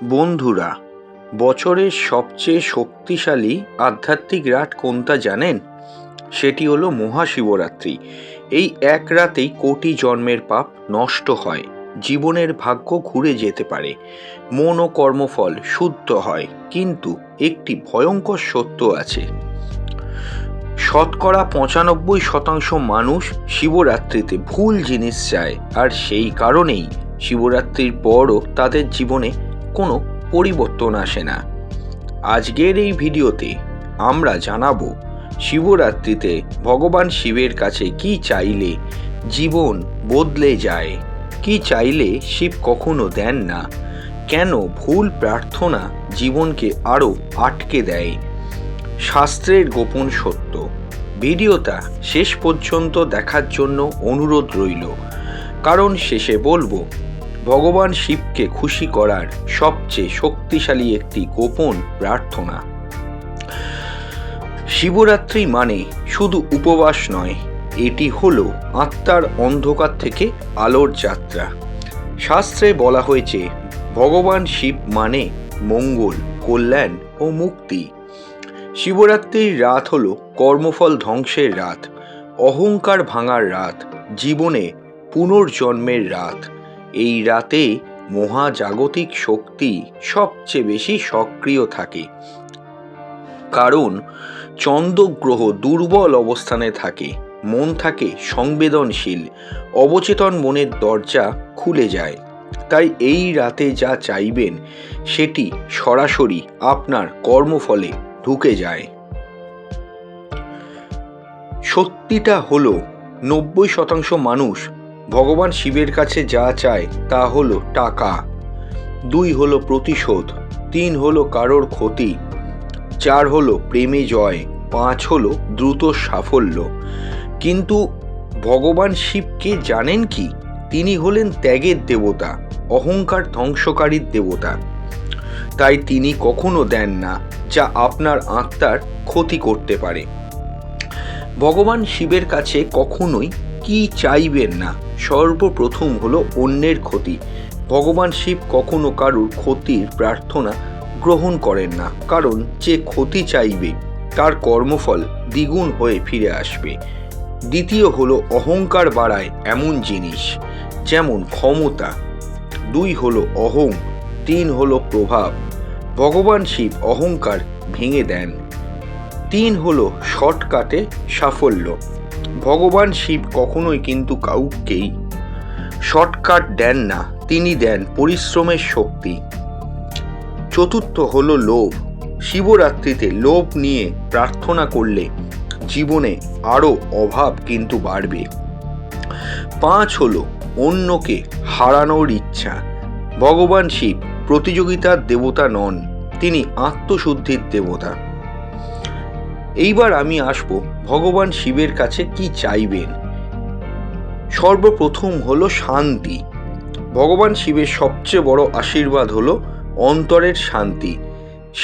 বন্ধুরা, বছরের সবচেয়ে শক্তিশালী আধ্যাত্মিক রাত কোনটা জানেন? সেটি হলো মহাশিবরাত্রি। এই এক রাতেই কোটি জন্মের পাপ নষ্ট হয়, জীবনের ভাগ্য ঘুরে যেতে পারে, মন ও কর্মফল শুদ্ধ হয়। কিন্তু একটি ভয়ঙ্কর সত্য আছে, শতকরা ৯৫% মানুষ শিবরাত্রিতে ভুল জিনিস চায়, আর সেই কারণেই শিবরাত্রির পরও তাদের জীবনে কোনো পরিবর্তন আসে না। আজকের এই ভিডিওতে আমরা জানাবো শিবরাত্রিতে ভগবান শিবের কাছে কি চাইলে জীবন বদলে যায়, কি চাইলে শিব কখনো দেন না, কেন ভুল প্রার্থনা জীবনকে আরও আটকে দেয়, শাস্ত্রের গোপন সত্য। ভিডিওটা শেষ পর্যন্ত দেখার জন্য অনুরোধ রইল, কারণ শেষে বলবো ভগবান শিবকে খুশি করার সবচেয়ে শক্তিশালী একটি গোপন প্রার্থনা। শিবরাত্রি মানে শুধু উপবাস নয়, এটি হলো আত্মার অন্ধকার থেকে আলোর যাত্রা। শাস্ত্রে বলা হয়েছে ভগবান শিব মানে মঙ্গল, কল্যাণ ও মুক্তি। শিবরাত্রির রাত হলো কর্মফল ধ্বংসের রাত, অহংকার ভাঙার রাত, জীবনে পুনর্জন্মের রাত। এই রাতে মহাজাগতিক শক্তি সবচেয়ে বেশি সক্রিয় থাকে, কারণ চন্দ্রগ্রহ দুর্বল অবস্থানে থাকে, মন থাকে সংবেদনশীল, অবচেতন মনের দরজা খুলে যায়। তাই এই রাতে যা চাইবেন সেটি সরাসরি আপনার কর্মফলে ঢুকে যায়। সত্যিটা হলো ৯০% মানুষ ভগবান শিবের কাছে যা চায় তা হলো টাকা, ২ হলো প্রতিশোধ, ৩ হলো কারোর ক্ষতি, ৪ হলো প্রেমে জয়, ৫ হলো দ্রুত সাফল্য। কিন্তু ভগবান শিবকে জানেন কি? তিনি হলেন ত্যাগের দেবতা, অহংকার ধ্বংসকারীর দেবতা। তাই তিনি কখনো দেন না যা আপনার আত্মার ক্ষতি করতে পারে। ভগবান শিবের কাছে কখনোই কি চাইবেন না, সর্বপ্রথম হলো অন্যের ক্ষতি। ভগবান শিব কখনো কারুর ক্ষতির প্রার্থনা গ্রহণ করেন না, কারণ যে ক্ষতি চাইবে তার কর্মফল দ্বিগুণ হয়ে ফিরে আসবে। দ্বিতীয় হলো অহংকার বাড়ায় এমন জিনিস, যেমন ক্ষমতা। ২ হলো অহং, ৩ হলো প্রভাব। ভগবান শিব অহংকার ভেঙে দেন। ৩ হলো শর্টকাটে সাফল্য। ভগবান শিব কখনোই কিন্তু কাউকেই শর্টকাট দেন না, তিনি দেন পরিশ্রমের শক্তি। ৪র্থ হলো লোভ। শিবরাত্রিতে লোভ নিয়ে প্রার্থনা করলে জীবনে আরও অভাব কিন্তু বাড়বে। ৫ হলো অন্যকে হারানোর ইচ্ছা। ভগবান শিব প্রতিযোগিতার দেবতা নন, তিনি আত্মশুদ্ধির দেবতা। এইবার আমি আসবো ভগবান শিবের কাছে কি চাইবেন। সর্বপ্রথম হলো শান্তি। ভগবান শিবের সবচেয়ে বড় আশীর্বাদ হলো অন্তরের শান্তি।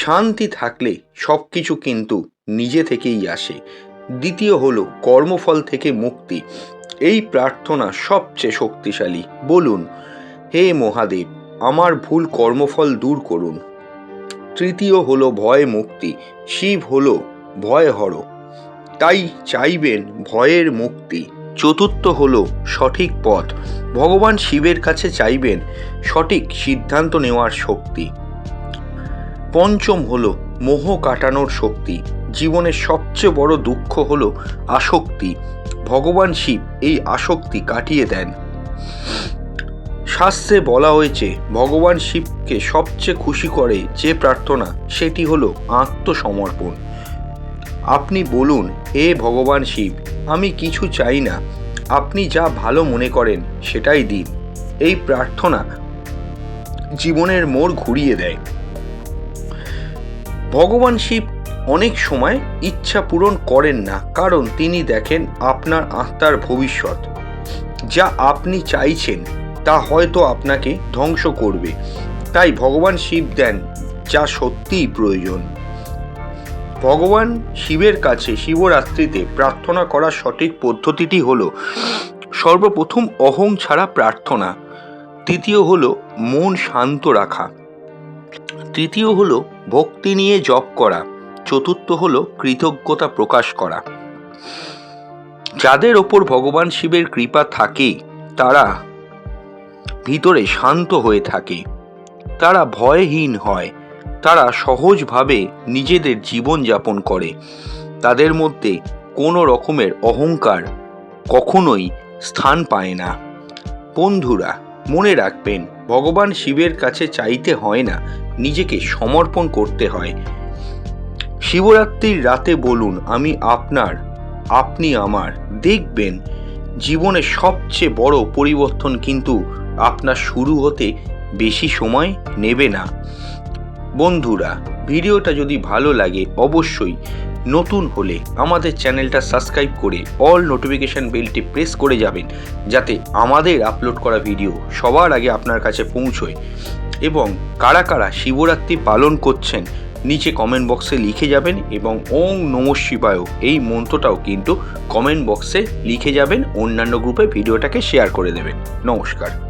শান্তি থাকলে সব কিছু কিন্তু নিজে থেকেই আসে। দ্বিতীয় হলো কর্মফল থেকে মুক্তি। এই প্রার্থনা সবচেয়ে শক্তিশালী। বলুন, হে মহাদেব, আমার ভুল কর্মফল দূর করুন। তৃতীয় হলো ভয় মুক্তি। শিব হলো ভয় হর, তাই চাইবেন ভয়ের মুক্তি। ৪র্থ হলো সঠিক পথ। ভগবান শিবের কাছে চাইবেন সঠিক সিদ্ধান্ত নেওয়ার শক্তি। ৫ম হলো মোহ কাটানোর শক্তি। জীবনের সবচেয়ে বড় দুঃখ হলো আসক্তি। ভগবান শিব এই আসক্তি কাটিয়ে দেন। শাস্ত্রে বলা হয়েছে ভগবান শিবকে সবচেয়ে খুশি করে যে প্রার্থনা, সেটি হলো আত্মসমর্পণ। আপনি বলুন, হে ভগবান শিব, আমি কিছু চাই না, আপনি যা ভালো মনে করেন সেটাই দিন। এই প্রার্থনা জীবনের মোড় ঘুরিয়ে দেয়। ভগবান শিব অনেক সময় ইচ্ছা পূরণ করেন না, কারণ তিনি দেখেন আপনার আত্মার ভবিষ্যৎ। যা আপনি চাইছেন তা হয়তো আপনাকে ধ্বংস করবে, তাই ভগবান শিব দেন যা সত্যিই প্রয়োজন। ভগবান শিবের কাছে শিবরাত্রিতে প্রার্থনা করার সঠিক পদ্ধতিটি হলো সর্বপ্রথম অহং ছাড়া প্রার্থনা। দ্বিতীয় হলো মন শান্ত রাখা। তৃতীয় হলো ভক্তি নিয়ে জপ করা। চতুর্থ হলো কৃতজ্ঞতা প্রকাশ করা। যাদের ওপর ভগবান শিবের কৃপা থাকে তারা ভিতরে শান্ত হয়ে থাকে, তারা ভয়হীন হয়, তারা সহজভাবে নিজেদের জীবন যাপন করে, তাদের মধ্যে কোনো রকমের অহংকার কখনোই স্থান পায় না। বন্ধুরা, মনে রাখবেন, ভগবান শিবের কাছে চাইতে হয় না, নিজেকে সমর্পণ করতে হয়। শিবরাত্রির রাতে বলুন, আমি আপনার, আপনি আমার। দেখবেন জীবনের সবচেয়ে বড় পরিবর্তন কিন্তু আপনার শুরু হতে বেশি সময় নেবে না। বন্ধুরা, ভিডিওটা যদি ভালো লাগে অবশ্যই নতুন হলে আমাদের চ্যানেলটা সাবস্ক্রাইব করে অল নোটিফিকেশান বেলটি প্রেস করে যাবেন, যাতে আমাদের আপলোড করা ভিডিও সবার আগে আপনার কাছে পৌঁছয়। এবং কারা কারা শিবরাত্রি পালন করছেন নিচে কমেন্ট বক্সে লিখে যাবেন, এবং ওং নমঃ শিবায় এই মন্ত্রটাও কিন্তু কমেন্ট বক্সে লিখে যাবেন। অন্যান্য গ্রুপে ভিডিওটাকে শেয়ার করে দেবেন। নমস্কার।